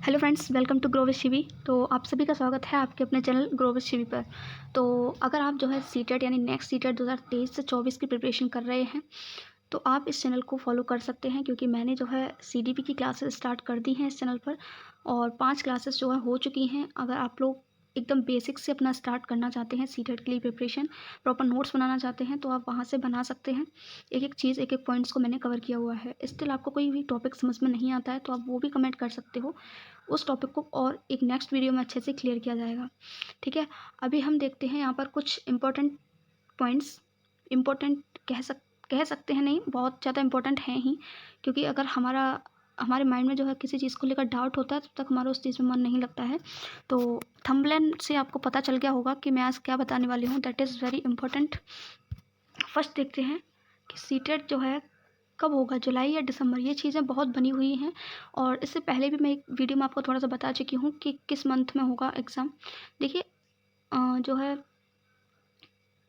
Hello friends, welcome to grow with Shivi. तो आप सभी का स्वागत है आपके अपने चैनल ग्रो विद शिवी पर। तो अगर आप जो है सीटेट यानी नेक्स्ट सीटेट 2023 से 24 की प्रिपरेशन कर रहे हैं तो आप इस चैनल को फॉलो कर सकते हैं, क्योंकि मैंने जो है सीडीपी की क्लासेस स्टार्ट कर दी हैं इस चैनल पर और 5 क्लासेस जो है हो चुकी हैं। अगर आप लोग एकदम बेसिक से अपना स्टार्ट करना चाहते हैं, सीटेट के लिए प्रिपरेशन प्रॉपर नोट्स बनाना चाहते हैं, तो आप वहाँ से बना सकते हैं। एक एक चीज़, एक एक पॉइंट्स को मैंने कवर किया हुआ है। स्टिल आपको कोई भी टॉपिक समझ में नहीं आता है तो आप वो भी कमेंट कर सकते हो, उस टॉपिक को और एक नेक्स्ट वीडियो में अच्छे से क्लियर किया जाएगा। ठीक है, अभी हम देखते हैं यहाँ पर कुछ इंपॉर्टेंट पॉइंट्स। इम्पोर्टेंट कह सकते हैं, नहीं बहुत ज़्यादा इम्पोर्टेंट हैं ही, क्योंकि अगर हमारे माइंड में जो है किसी चीज़ को लेकर डाउट होता है तब तक हमारा उस चीज़ में मन नहीं लगता है। तो थंबनेल से आपको पता चल गया होगा कि मैं आज क्या बताने वाली हूँ, that is very important. First देखते हैं कि सीटेट जो है कब होगा, जुलाई या दिसंबर। ये चीज़ें बहुत बनी हुई हैं और इससे पहले भी मैं एक वीडियो में आपको थोड़ा सा बता चुकी हूँ कि किस मंथ में होगा एग्ज़ाम। देखिए, जो है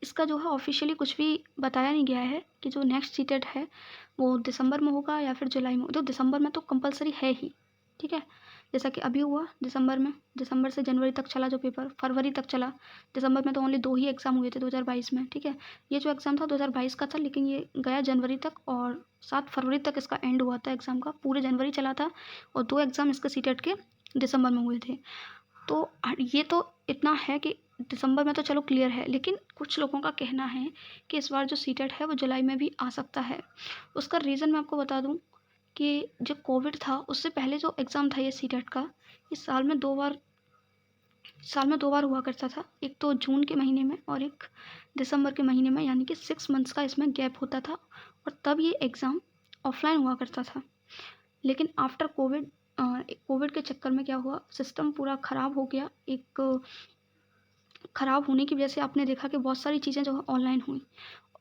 इसका जो है ऑफिशियली कुछ भी बताया नहीं गया है कि जो नेक्स्ट सीटेट है वो दिसंबर में होगा या फिर जुलाई में। तो दिसंबर में तो कंपलसरी है ही, ठीक है। जैसा कि अभी हुआ दिसंबर में, दिसंबर से जनवरी तक चला जो पेपर, फरवरी तक चला। दिसंबर में तो ओनली 2 ही एग्ज़ाम हुए थे 2022 में, ठीक है। ये जो एग्ज़ाम था 2022 का था, लेकिन ये गया जनवरी तक और 7 फरवरी तक इसका एंड हुआ था एग्ज़ाम का। पूरे जनवरी चला था और 2 एग्ज़ाम इसके सीटेट के दिसंबर में हुए थे। तो ये तो इतना है कि दिसंबर में तो चलो क्लियर है, लेकिन कुछ लोगों का कहना है कि इस बार जो सीटेट है वो जुलाई में भी आ सकता है। उसका रीज़न मैं आपको बता दूं कि जो कोविड था उससे पहले जो एग्ज़ाम था ये सीटेट का, इस साल में 2 बार हुआ करता था। एक तो जून के महीने में और एक दिसंबर के महीने में, यानी कि 6 मंथ्स का इसमें गैप होता था और तब ये एग्ज़ाम ऑफलाइन हुआ करता था। लेकिन आफ्टर कोविड के चक्कर में क्या हुआ, सिस्टम पूरा ख़राब हो गया। एक ख़राब होने की वजह से आपने देखा कि बहुत सारी चीज़ें जो है ऑनलाइन हुई।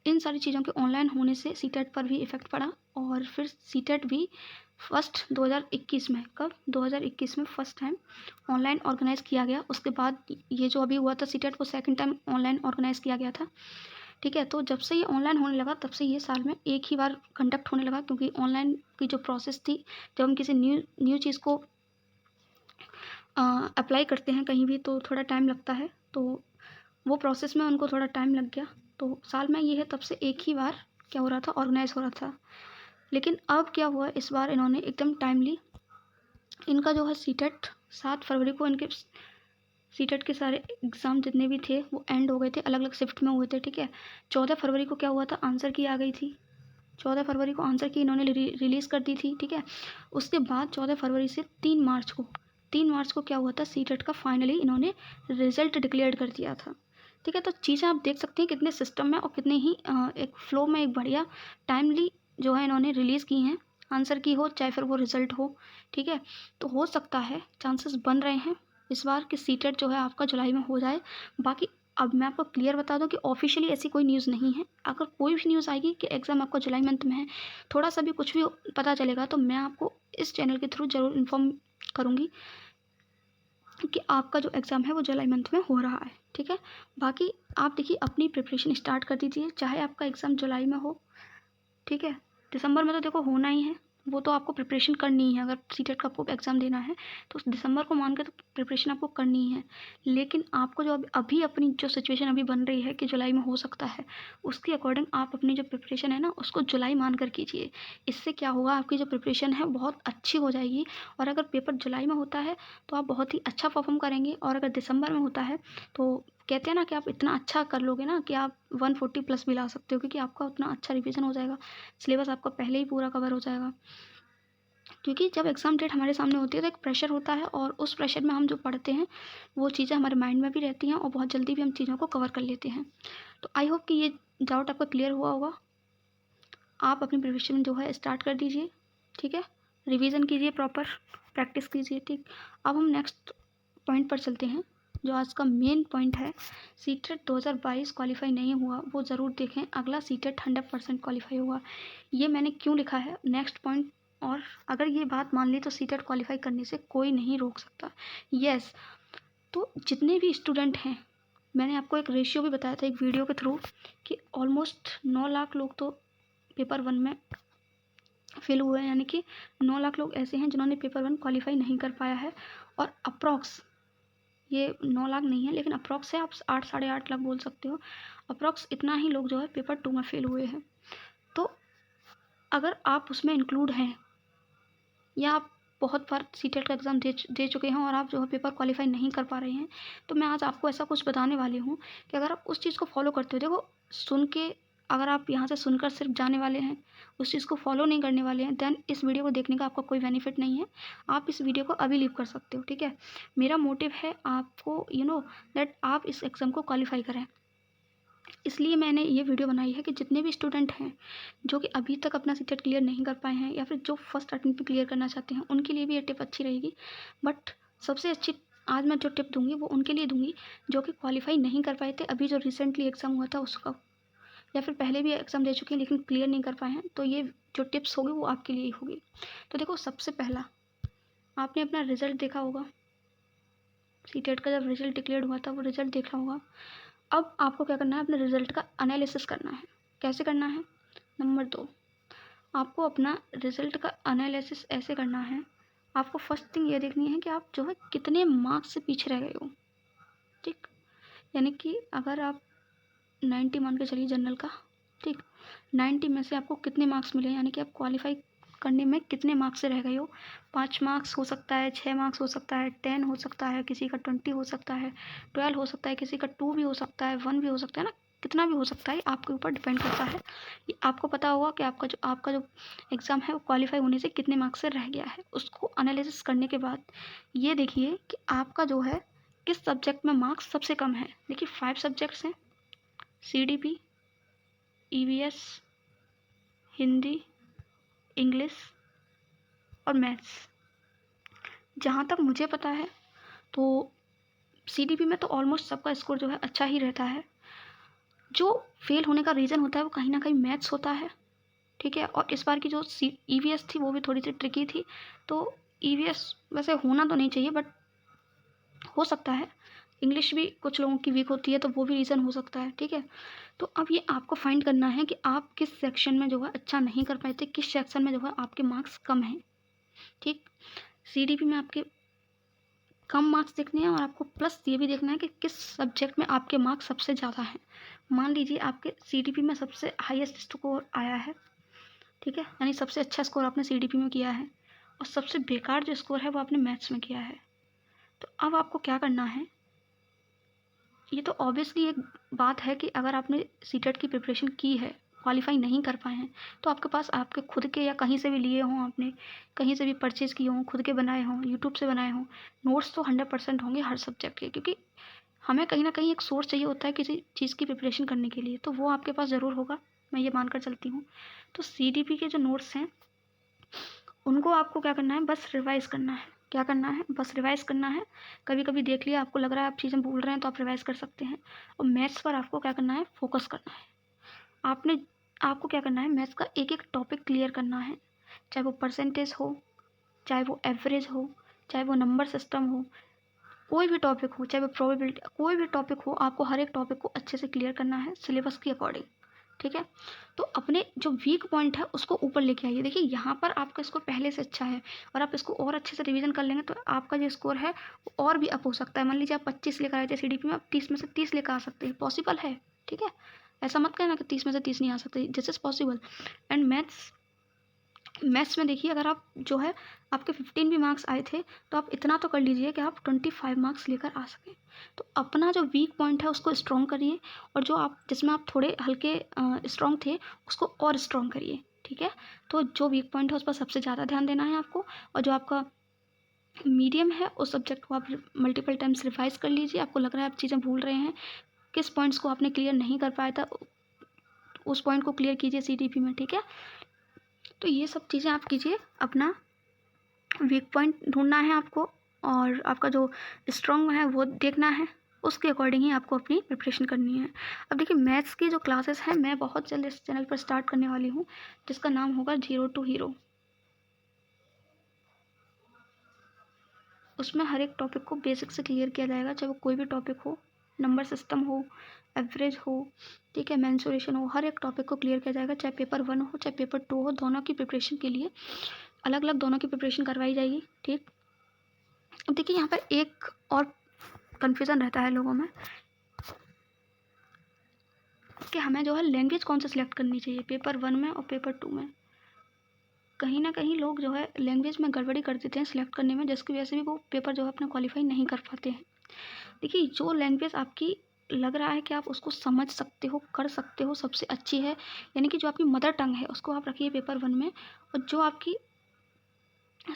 इन सारी चीज़ों के ऑनलाइन होने से सीटेट पर भी इफ़ेक्ट पड़ा और फिर सीटेट भी फर्स्ट 2021 में, कब 2021 में फर्स्ट टाइम ऑनलाइन ऑर्गेनाइज़ किया गया। उसके बाद ये जो अभी हुआ था सीटेट वो सेकंड टाइम ऑनलाइन ऑर्गेनाइज़ किया गया था, ठीक है। तो जब से ये ऑनलाइन होने लगा तब से ये साल में एक ही बार कंडक्ट होने लगा, क्योंकि ऑनलाइन की जो प्रोसेस थी, जब हम किसी न्यू चीज़ को अप्लाई करते हैं कहीं भी तो थोड़ा टाइम लगता है, तो वो प्रोसेस में उनको थोड़ा टाइम लग गया। तो साल में ये है तब से एक ही बार क्या हो रहा था, ऑर्गेनाइज हो रहा था। लेकिन अब क्या हुआ, इस बार इन्होंने एकदम टाइमली इनका जो है सीटेट 7 फरवरी को इनके सीटेट के सारे एग्ज़ाम जितने भी थे वो एंड हो गए थे, अलग अलग शिफ्ट में हुए थे, ठीक है। 14 फरवरी को क्या हुआ था, आंसर की आ गई थी। 14 फरवरी को आंसर की इन्होंने रिलीज़ कर दी थी, ठीक है। उसके बाद 14 फरवरी से 3 मार्च को क्या हुआ था, सीटेट का फाइनली इन्होंने रिजल्ट डिक्लेयर कर दिया था, ठीक है। तो चीज़ें आप देख सकते हैं कितने सिस्टम में और कितने ही एक फ़्लो में, एक बढ़िया टाइमली जो है इन्होंने रिलीज़ की हैं। आंसर की हो चाहे फिर वो रिज़ल्ट हो, ठीक है। तो हो सकता है, चांसेस बन रहे हैं इस बार कि सीटेट जो है आपका जुलाई में हो जाए। बाकी अब मैं आपको क्लियर बता दूं कि ऑफिशियली ऐसी कोई न्यूज़ नहीं है। अगर कोई भी न्यूज़ आएगी कि एग्ज़ाम आपका जुलाई मंथ में है, थोड़ा सा भी कुछ भी पता चलेगा तो मैं आपको इस चैनल के थ्रू ज़रूर इन्फॉर्म करूँगी कि आपका जो एग्ज़ाम है वो जुलाई मंथ में हो रहा है, ठीक है। बाकी आप देखिए अपनी प्रिपरेशन स्टार्ट कर दीजिए, चाहे आपका एग्ज़ाम जुलाई में हो, ठीक है। दिसंबर में तो देखो होना ही है, वो तो आपको प्रिपरेशन करनी ही है। अगर सीटेट का आपको एग्ज़ाम देना है तो दिसंबर को मान के तो प्रिपरेशन आपको करनी ही है। लेकिन आपको जो अभी अपनी जो सिचुएशन अभी बन रही है कि जुलाई में हो सकता है, उसके अकॉर्डिंग आप अपनी जो प्रिपरेशन है ना उसको जुलाई मान कर कीजिए। इससे क्या होगा, आपकी जो प्रिपरेशन है बहुत अच्छी हो जाएगी और अगर पेपर जुलाई में होता है तो आप बहुत ही अच्छा परफॉर्म करेंगे, और अगर दिसंबर में होता है तो कहते हैं ना कि आप इतना अच्छा कर लोगे ना कि आप 140 प्लस भी ला सकते हो, क्योंकि आपका उतना अच्छा रिवीजन हो जाएगा, सिलेबस आपका पहले ही पूरा कवर हो जाएगा। क्योंकि जब एग्ज़ाम डेट हमारे सामने होती है तो एक प्रेशर होता है और उस प्रेशर में हम जो पढ़ते हैं वो चीज़ें हमारे माइंड में भी रहती हैं और बहुत जल्दी भी हम चीज़ों को कवर कर लेते हैं। तो आई होप कि ये डाउट आपका क्लियर हुआ होगा। आप अपनी प्रिपरेशन जो है स्टार्ट कर दीजिए, ठीक है। रिवीजन कीजिए, प्रॉपर प्रैक्टिस कीजिए, ठीक। अब हम नेक्स्ट पॉइंट पर चलते हैं, जो आज का मेन पॉइंट है। सीटेट 2022 क्वालिफाई नहीं हुआ वो ज़रूर देखें, अगला सीटेट 100% क्वालिफाई हुआ। ये मैंने क्यों लिखा है नेक्स्ट पॉइंट, और अगर ये बात मान ली तो सीटेट क्वालिफाई करने से कोई नहीं रोक सकता। यस, तो जितने भी स्टूडेंट हैं, मैंने आपको एक रेशियो भी बताया था एक वीडियो के थ्रू कि ऑलमोस्ट 9 लाख लोग तो पेपर 1 में फेल हुए हैं, यानी कि 9 लाख लोग ऐसे हैं जिन्होंने पेपर 1 क्वालिफाई नहीं कर पाया है। और अप्रॉक्स ये 9 लाख नहीं है, लेकिन अप्रॉक्स है, आप 8 साढ़े 8 लाख बोल सकते हो। अप्रॉक्स इतना ही लोग जो है पेपर 2 में फेल हुए हैं। तो अगर आप उसमें इंक्लूड हैं, या आप बहुत बार सीटेट का एग्ज़ाम दे चुके हैं और आप जो है पेपर क्वालिफाई नहीं कर पा रहे हैं, तो मैं आज आपको ऐसा कुछ बताने वाली हूँ कि अगर आप उस चीज़ को फॉलो करते हो, देखो सुन के, अगर आप यहाँ से सुनकर सिर्फ जाने वाले हैं, उस चीज़ को फॉलो नहीं करने वाले हैं, देन इस वीडियो को देखने का आपका कोई बेनिफिट नहीं है। आप इस वीडियो को अभी लीव कर सकते हो, ठीक है। मेरा मोटिव है आपको दैट आप इस एग्ज़ाम को क्वालिफाई करें। इसलिए मैंने ये वीडियो बनाई है कि जितने भी स्टूडेंट हैं जो कि अभी तक अपना सीटेट क्लियर नहीं कर पाए हैं, या फिर जो फर्स्ट अटेम्प्ट में क्लियर करना चाहते हैं, उनके लिए भी ये टिप अच्छी रहेगी। बट सबसे अच्छी आज मैं जो टिप दूंगी वो उनके लिए दूंगी जो कि क्वालिफाई नहीं कर पाए थे, अभी जो रिसेंटली एग्ज़ाम हुआ था उसका, या फिर पहले भी एग्ज़ाम दे चुके हैं लेकिन क्लियर नहीं कर पाए हैं। तो ये जो टिप्स होगी वो आपके लिए ही होगी। तो देखो, सबसे पहला, आपने अपना रिजल्ट देखा होगा, सीटेट का जब रिजल्ट डिक्लेयर हुआ था वो रिजल्ट देखा होगा। अब आपको क्या करना है, अपने रिजल्ट का एनालिसिस करना है। कैसे करना है? नंबर 2, आपको अपना रिजल्ट का एनालिसिस ऐसे करना है, आपको फर्स्ट थिंग ये देखनी है कि आप जो है कितने मार्क्स से पीछे रह गए हो, ठीक। यानी कि अगर आप 90 मान के चलिए जनरल का, ठीक, 90 में से आपको कितने मार्क्स मिले, यानी कि आप क्वालिफाई करने में कितने मार्क्स से रह गए हो। 5 मार्क्स हो सकता है, 6 मार्क्स हो सकता है, 10 हो सकता है, किसी का 20 हो सकता है, 12 हो सकता है, किसी का 2 भी हो सकता है, 1 भी हो सकता है ना, कितना भी हो सकता है, आपके ऊपर डिपेंड करता है। ये आपको पता होगा कि आपका जो एग्ज़ाम है वो क्वालिफाई होने से कितने मार्क्स से रह गया है। उसको एनालिसिस करने के बाद ये देखिए कि आपका जो है किस सब्जेक्ट में मार्क्स सबसे कम है। देखिए 5 सब्जेक्ट्स हैं, CDP, EVS, हिंदी, इंग्लिश और मैथ्स। जहाँ तक मुझे पता है तो CDP में तो ऑलमोस्ट सबका स्कोर जो है अच्छा ही रहता है। जो फेल होने का रीज़न होता है वो कहीं ना कहीं मैथ्स होता है, ठीक है। और इस बार की जो EVS थी वो भी थोड़ी सी ट्रिकी थी। तो EVS वैसे होना तो नहीं चाहिए, बट हो सकता है। इंग्लिश भी कुछ लोगों की वीक होती है तो वो भी रीज़न हो सकता है, ठीक है। तो अब ये आपको फाइंड करना है कि आप किस सेक्शन में जो है अच्छा नहीं कर पाए थे, किस सेक्शन में जो है आपके मार्क्स कम हैं, ठीक। CDP में आपके कम मार्क्स देखने हैं और आपको प्लस ये भी देखना है कि किस सब्जेक्ट में आपके मार्क्स सबसे ज़्यादा हैं। मान लीजिए आपके CDP में सबसे हाईएस्ट स्कोर आया है, ठीक है, यानी सबसे अच्छा स्कोर आपने CDP में किया है, और सबसे बेकार जो स्कोर है वो आपने मैथ्स में किया है। तो अब आपको क्या करना है, ये तो ऑब्वियसली एक बात है कि अगर आपने सीटेट की प्रिपरेशन की है, क्वालिफाई नहीं कर पाए हैं, तो आपके पास आपके खुद के या कहीं से भी लिए हों, आपने कहीं से भी परचेज़ किए हों, खुद के बनाए हों, यूट्यूब से बनाए हों, नोट्स तो 100% होंगे हर सब्जेक्ट के, क्योंकि हमें कहीं ना कहीं एक सोर्स चाहिए होता है किसी चीज़ की प्रिपरेशन करने के लिए, तो वो आपके पास ज़रूर होगा, मैं ये मानकर चलती हूँ। तो CDP के जो नोट्स हैं उनको आपको क्या करना है, बस रिवाइज़ करना है। क्या करना है? बस रिवाइज़ करना है। कभी कभी देख लिया, आपको लग रहा है आप चीज़ें भूल रहे हैं, तो आप रिवाइज़ कर सकते हैं। और मैथ्स पर आपको क्या करना है, फोकस करना है। आपको क्या करना है, मैथ्स का एक एक टॉपिक क्लियर करना है, चाहे वो परसेंटेज हो, चाहे वो एवरेज हो, चाहे वो नंबर सिस्टम हो, कोई भी टॉपिक हो, चाहे वो प्रोबेबिलिटी, कोई भी टॉपिक हो, आपको हर एक टॉपिक को अच्छे से क्लियर करना है सिलेबस के अकॉर्डिंग, ठीक है। तो अपने जो वीक पॉइंट है उसको ऊपर लेके आइए। देखिए यहाँ पर आपका स्कोर पहले से अच्छा है, और आप इसको और अच्छे से रिवीजन कर लेंगे तो आपका जो स्कोर है वो और भी अप हो सकता है। मान लीजिए आप 25 लेकर आए थे CDP में, आप 30 में से 30 लेकर आ सकते हैं, पॉसिबल है, ठीक है। ऐसा मत कहना कि 30 में से 30 नहीं आ सकते, this is possible. And maths में देखिए, अगर आप जो है आपके 15 भी मार्क्स आए थे, तो आप इतना तो कर लीजिए कि आप 25 मार्क्स लेकर आ सकें। तो अपना जो वीक पॉइंट है उसको स्ट्रॉन्ग करिए, और जो आप जिसमें आप थोड़े हल्के स्ट्रॉन्ग थे उसको और स्ट्रॉन्ग करिए, ठीक है। तो जो वीक पॉइंट है उस पर सबसे ज़्यादा ध्यान देना है आपको, और जो आपका मीडियम है उस सब्जेक्ट को आप मल्टीपल टाइम्स रिवाइज कर लीजिए। आपको लग रहा है आप चीज़ें भूल रहे हैं, किस पॉइंट्स को आपने क्लियर नहीं कर पाया था, उस पॉइंट को क्लियर कीजिए CDP में, ठीक है। तो ये सब चीज़ें आप कीजिए, अपना वीक पॉइंट ढूंढना है आपको, और आपका जो स्ट्रॉन्ग है वो देखना है, उसके अकॉर्डिंग ही आपको अपनी प्रिपरेशन करनी है। अब देखिए, मैथ्स की जो क्लासेस हैं मैं बहुत जल्द इस चैनल पर स्टार्ट करने वाली हूँ, जिसका नाम होगा जीरो टू हीरो। उसमें हर एक टॉपिक को बेसिक से क्लियर किया जाएगा, चाहे वो कोई भी टॉपिक हो, नंबर सिस्टम हो, एवरेज हो, ठीक है, मेंसुरेशन हो, हर एक टॉपिक को क्लियर किया जाएगा। चाहे पेपर 1 हो चाहे पेपर 2 हो, दोनों की प्रिपरेशन के लिए अलग अलग दोनों की प्रिपरेशन करवाई जाएगी। ठीक, अब देखिए यहाँ पर एक और कन्फ्यूज़न रहता है लोगों में कि हमें जो है लैंग्वेज कौन सा सिलेक्ट करनी चाहिए पेपर 1 में और पेपर 2 में। कहीं ना कहीं लोग जो है लैंग्वेज में गड़बड़ी कर देते हैं सिलेक्ट करने में, जिसकी वजह से भी वो पेपर जो है अपना क्वालिफाई नहीं कर पाते हैं। देखिए, जो लैंग्वेज आपकी लग रहा है कि आप उसको समझ सकते हो, कर सकते हो, सबसे अच्छी है, यानी कि जो आपकी मदर टंग है उसको आप रखिए पेपर 1 में, और जो आपकी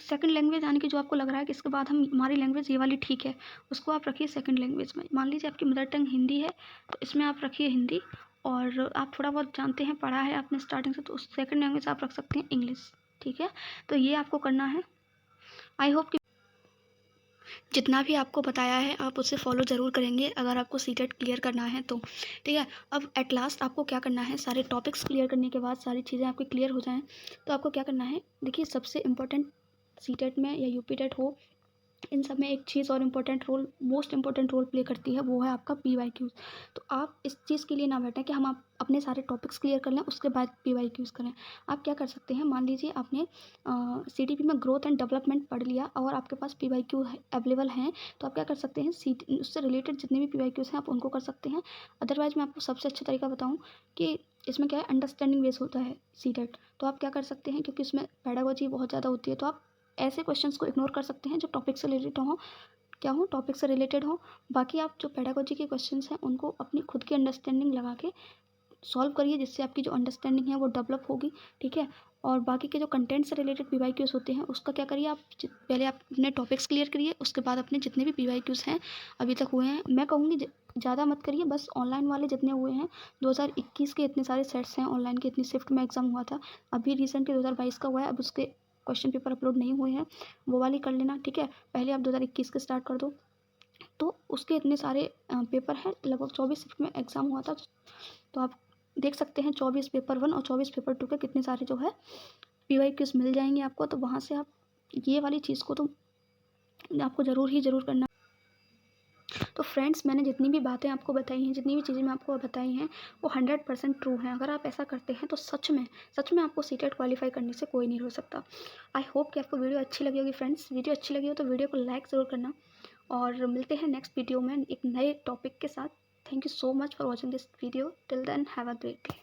सेकंड लैंग्वेज यानी कि जो आपको लग रहा है कि इसके बाद हमारी लैंग्वेज ये वाली ठीक है, उसको आप रखिए सेकंड लैंग्वेज में। मान लीजिए आपकी मदर टंग हिंदी है तो इसमें आप रखिए हिंदी, और आप थोड़ा बहुत जानते हैं, पढ़ा है आपने स्टार्टिंग से, तो उस सेकंड लैंग्वेज आप रख सकते हैं इंग्लिश। ठीक है, तो ये आपको करना है। आई होप कि जितना भी आपको बताया है आप उसे फॉलो ज़रूर करेंगे अगर आपको सीटेट क्लियर करना है तो। ठीक है, अब एट लास्ट आपको क्या करना है, सारे टॉपिक्स क्लियर करने के बाद, सारी चीज़ें आपकी क्लियर हो जाएं तो आपको क्या करना है। देखिए, सबसे इम्पोर्टेंट सीटेट में या यूपीटेट हो, इन सब में एक चीज़ और important role, most important role play करती है, वो है आपका PYQs। तो आप इस चीज़ के लिए ना बैठें कि हम आप अपने सारे टॉपिक्स क्लियर कर लें उसके बाद PYQs करें। आप क्या कर सकते हैं, मान लीजिए आपने CTP में ग्रोथ एंड डेवलपमेंट पढ़ लिया और आपके पास PYQ अवेलेबल हैं, तो आप क्या कर सकते हैं, उससे रिलेटेड जितने भी PYQs हैं आप उनको कर सकते हैं। अदरवाइज़ मैं आपको सबसे अच्छा तरीका बताऊँ कि इसमें क्या है, अंडरस्टैंडिंग बेस होता है सीटेट, तो आप क्या कर सकते हैं, क्योंकि इसमें पेडागोजी बहुत ज़्यादा होती है, तो आप ऐसे क्वेश्चंस को इग्नोर कर सकते हैं जो टॉपिक से रिलेटेड हो, क्या हो, टॉपिक से रिलेटेड हो। बाकी आप जो पेडागोजी के क्वेश्चंस हैं उनको अपनी खुद की अंडरस्टैंडिंग लगा के सॉल्व करिए, जिससे आपकी जो अंडरस्टैंडिंग है वो डेवलप होगी। ठीक है, और बाकी के जो कंटेंट से रिलेटेड PYQs होते हैं उसका क्या करिए, आप पहले आप अपने टॉपिक्स क्लियर करिए, उसके बाद अपने जितने भी PYQs हैं अभी तक हुए हैं, मैं कहूँगी ज़्यादा मत करिए, बस ऑनलाइन वाले जितने हुए हैं, 2021 के इतने सारे सेट्स हैं ऑनलाइन के, इतनी शिफ्ट में एग्ज़ाम हुआ था, अभी रिसेंटली 2022 का हुआ है, अब उसके क्वेश्चन पेपर अपलोड नहीं हुए हैं, वो वाली कर लेना। ठीक है, पहले आप 2021 के स्टार्ट कर दो, तो उसके इतने सारे पेपर हैं, लगभग 24 शिफ्ट में एग्ज़ाम हुआ था, तो आप देख सकते हैं 24 पेपर 1 और 24 पेपर 2 के कितने सारे जो है PYQs मिल जाएंगे आपको, तो वहाँ से आप ये वाली चीज़ को तो आपको ज़रूर करना। तो फ्रेंड्स, मैंने जितनी भी बातें आपको बताई हैं, जितनी भी चीज़ें मैं आपको बताई हैं, वो 100% ट्रू हैं। अगर आप ऐसा करते हैं तो सच में आपको सीटेट क्वालिफाई करने से कोई नहीं रोक सकता। आई होप कि आपको वीडियो अच्छी लगी होगी फ्रेंड्स। वीडियो अच्छी लगी हो तो वीडियो को लाइक ज़रूर करना, और मिलते हैं नेक्स्ट वीडियो में एक नए टॉपिक के साथ। Thank you so much for watching this video. Till then have a great day.